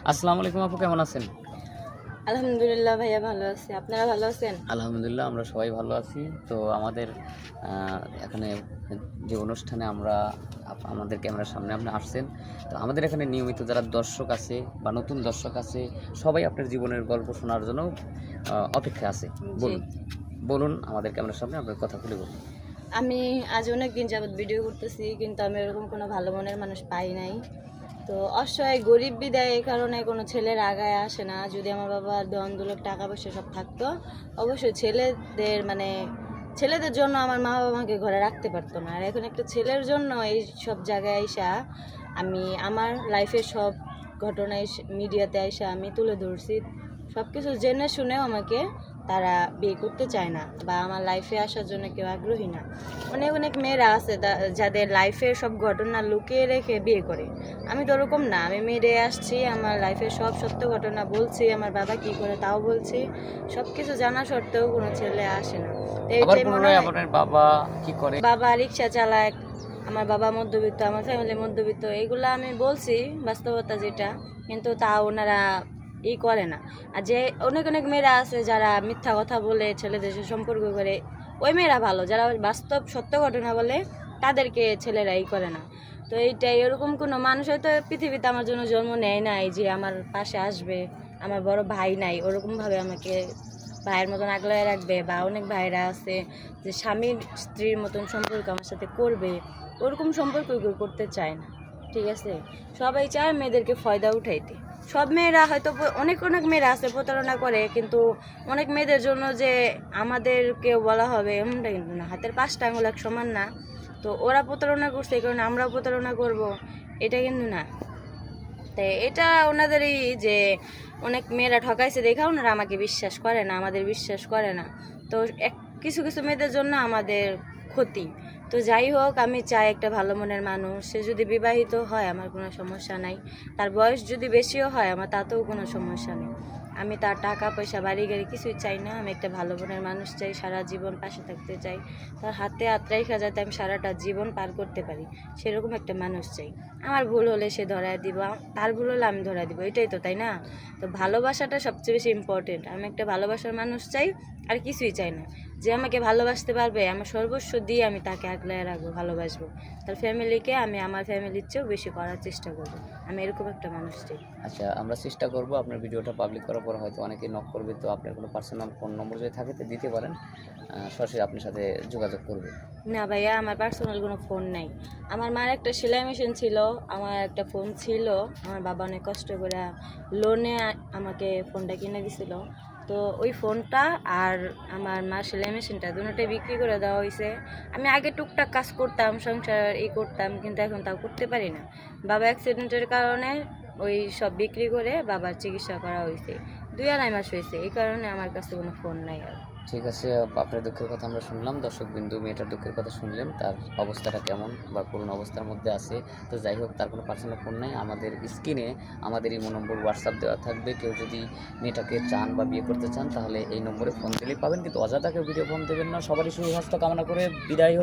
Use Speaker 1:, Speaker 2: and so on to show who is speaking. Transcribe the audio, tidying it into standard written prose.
Speaker 1: আসসালামু আলাইকুম আপু, কেমন আছেন?
Speaker 2: আলহামদুলিল্লাহ ভাইয়া ভালো আছি। আপনারা ভালো আছেন?
Speaker 1: আলহামদুলিল্লাহ, আমরা সবাই ভালো আছি। তো আমাদের এখানে যে অনুষ্ঠানে আমরা আমাদের ক্যামেরার সামনে আপনি আসছেন, তো আমাদের এখানে নিয়মিত যারা দর্শক আছে বা নতুন দর্শক আছে, সবাই আপনার জীবনের গল্প শোনার জন্য অপেক্ষায় আছে।
Speaker 2: জি।
Speaker 1: বলুন বলুন আমাদের ক্যামেরার সামনে আপনার কথা খুলে বলুন।
Speaker 2: আমি আজ অনেক দিন যাবত ভিডিও করতেছি, কিন্তু আমি এরকম কোনো ভালো মনের মানুষ পাই নাই। তো অসহায় গরিব বিদায় এই কারণে কোনো ছেলের আগায় আসে না। যদি আমার বাবার ধন দৌলত টাকা পয়সা সব থাকতো, অবশ্যই ছেলেদের জন্য আমার মা বাবা আমাকে ঘরে রাখতে পারতো না। আর এখন একটা ছেলের জন্য এই সব জায়গায় আইসা আমি আমার লাইফের সব ঘটনায় মিডিয়াতে আইসা আমি তুলে ধরছি। সব কিছু জেনে শুনেও আমাকে তারা বিয়ে করতে চায় না বা আমার লাইফে আসার জন্য কেউ আগ্রহী না। অনেক অনেক মেয়েরা আছে যাদের লাইফের সব ঘটনা লুকিয়ে রেখে বিয়ে করে। আমি তো ওরকম না, আমি মেয়েরে আসছি, আমার লাইফের সব সত্য ঘটনা বলছি, আমার বাবা কি করে তাও বলছি। সব কিছু জানা সত্ত্বেও কোনো ছেলে আসে না। তো
Speaker 1: আবার
Speaker 2: এইটাই মনে
Speaker 1: পুনরায়
Speaker 2: হয়।
Speaker 1: আপনার বাবা কি করে?
Speaker 2: বাবা রিক্সা চালায়, আমার বাবা মধ্যবিত্ত, আমার ফ্যামিলি মধ্যবিত্ত, এগুলো আমি বলছি বাস্তবতা যেটা, কিন্তু তা ওনারা করে না। আর যে অনেক অনেক মেয়েরা আছে যারা মিথ্যা কথা বলে ছেলেদের সাথে সম্পর্ক করে, ওই মেয়েরা ভালো। যারা বাস্তব সত্য ঘটনা বলে তাদেরকে ছেলেরা করে না। তো এইটাই, এরকম কোনো মানুষ হয়তো পৃথিবীতে আমার জন্য জন্ম নেয় নাই যে আমার পাশে আসবে। আমার বড় ভাই নাই, ওরকমভাবে আমাকে ভাইয়ের মতন আগলায় রাখবে, বা অনেক ভাইরা আছে যে স্বামীর স্ত্রীর মতন সম্পর্ক আমার সাথে করবে, ওরকম সম্পর্ক কেউ করতে চায় না। ঠিক আছে, সবাই চায় মেয়েদেরকে ফয়দা উঠাইতে। সব মেয়েরা হয়তো অনেক অনেক মেয়েরা আছে প্রতারণা করে, কিন্তু অনেক মেয়েদের জন্য যে আমাদেরকেও বলা হবে এমনটা কিন্তু না। হাতের 5টা আঙুল এক সমান না। তো ওরা প্রতারণা করছে, এই কারণে আমরাও প্রতারণা করব, এটা কিন্তু না। তো এটা ওনাদেরই যে অনেক মেয়েরা ঠকাইছে দেখা ওনারা আমাকে বিশ্বাস করে না, আমাদের বিশ্বাস করে না। তো কিছু কিছু মেয়েদের জন্য আমাদের ক্ষতি। তো যাই হোক, আমি চাই একটা ভালো মনের মানুষ, সে যদি বিবাহিত হয় আমার কোনো সমস্যা নাই, তার বয়স যদি বেশিও হয় আমার তাতেও কোনো সমস্যা নেই। আমি তার টাকা পয়সা বাড়ি গাড়ি কিছুই চাই না। আমি একটা ভালো মনের মানুষ চাই, সারা জীবন পাশে থাকতে চাই, তার হাতে হাত রেখা যাতে আমি সারাটা জীবন পার করতে পারি, সেরকম একটা মানুষ চাই। আমার ভুল হলে সে ধরায় দিব, তার ভুল হলে আমি ধরায় দিব, এটাই তো, তাই না? তো ভালোবাসাটা সবচেয়ে বেশি ইম্পর্টেন্ট। আমি একটা ভালোবাসার মানুষ চাই, আর কিছুই চাই না। যে আমাকে ভালোবাসতে পারবে, আমার সর্বস্ব দিয়ে আমি তাকে আগলায় রাখবো, ভালোবাসবো। তার ফ্যামিলিকে আমি আমার ফ্যামিলির চেয়েও বেশি করার চেষ্টা করবো। আমি এরকম একটা মানুষ চাই।
Speaker 1: আচ্ছা, আমরা চেষ্টা করব আপনার ভিডিওটা পাবলিক করার পর হয়তো অনেকেই নক করবে, তো আপনার কোনো পার্সোনাল ফোন নম্বর যদি থাকে তো দিতে পারেন, সরাসরি আপনার সাথে যোগাযোগ করবে।
Speaker 2: না ভাইয়া, আমার পার্সোনাল কোনো ফোন নাই। আমার মার একটা সেলাই মেশিন ছিল, আমার একটা ফোন ছিল। আমার বাবা অনেক কষ্ট করে লোনে আমাকে ফোনটা কিনে দিছিল। তো ওই ফোনটা আর আমার মার সেলাই মেশিনটা দুটোটাই বিক্রি করে দেওয়া হয়েছে। আমি আগে টুকটাক কাজ করতাম, সংসার করতাম, কিন্তু এখন তাও করতে পারি না। বাবা অ্যাক্সিডেন্টের কারণে ওই সব বিক্রি করে বাবার চিকিৎসা করা হয়েছে। 2-2.5 মাস হয়েছে, এই কারণে আমার কাছে কোনো ফোন নাই আর।
Speaker 1: ঠিক আছে, আপনার দুঃখের কথা আমরা শুনলাম, দর্শকবিন্দু মেয়েটার দুঃখের কথা শুনলেন, তার অবস্থাটা কেমন বা করুণ অবস্থার মধ্যে আছে। তো যাই হোক, তার কোনো পার্সোনাল ফোন নেই। আমাদের স্ক্রিনে আমাদের ইমো নম্বর হোয়াটসঅ্যাপ দেওয়া থাকবে। কেউ যদি মেয়েটাকে চান বা বিয়ে করতে চান তাহলে এই নম্বরে ফোন দিলেই পাবেন, কিন্তু অযথা কেউ ভিডিও ফোন দেবেন না। সবারই সুস্বাস্থ্য কামনা করে বিদায়।